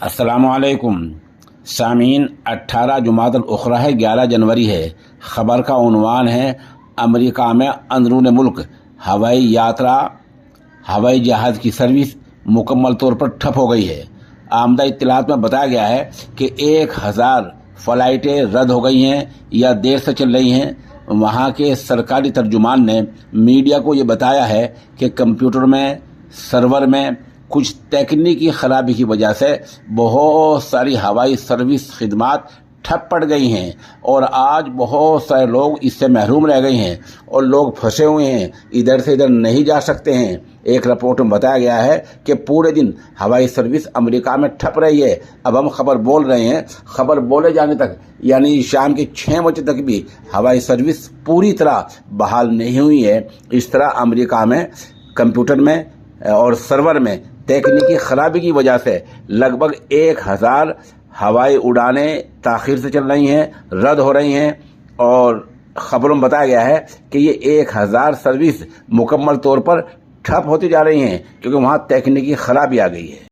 अस्सलामुअलैकुम सामीन। 18 जुमादुल उखरा है, 11 जनवरी है। ख़बर का उन्वान है अमेरिका में अंदरून मुल्क हवाई यात्रा हवाई जहाज़ की सर्विस मुकम्मल तौर पर ठप हो गई है। आमदा इत्तलात में बताया गया है कि 1000 फ़्लाइटें रद्द हो गई हैं या देर से चल रही हैं। वहाँ के सरकारी तर्जुमान ने मीडिया को ये बताया है कि कंप्यूटर में सर्वर में कुछ तकनीकी खराबी की वजह से बहुत सारी हवाई सर्विस खिदमात ठप पड़ गई हैं और आज बहुत सारे लोग इससे महरूम रह गए हैं और लोग फंसे हुए हैं, इधर से इधर नहीं जा सकते हैं। एक रिपोर्ट में बताया गया है कि पूरे दिन हवाई सर्विस अमेरिका में ठप रही है। अब हम खबर बोल रहे हैं, खबर बोले जाने तक यानी शाम के 6 बजे तक भी हवाई सर्विस पूरी तरह बहाल नहीं हुई है। इस तरह अमेरिका में कंप्यूटर में और सर्वर में तकनीकी खराबी की वजह से लगभग 1000 हवाई उड़ानें ताख़ीर से चल रही हैं, रद्द हो रही हैं और ख़बरों में बताया गया है कि ये 1000 सर्विस मुकम्मल तौर पर ठप होती जा रही हैं क्योंकि वहाँ तकनीकी खराबी आ गई है।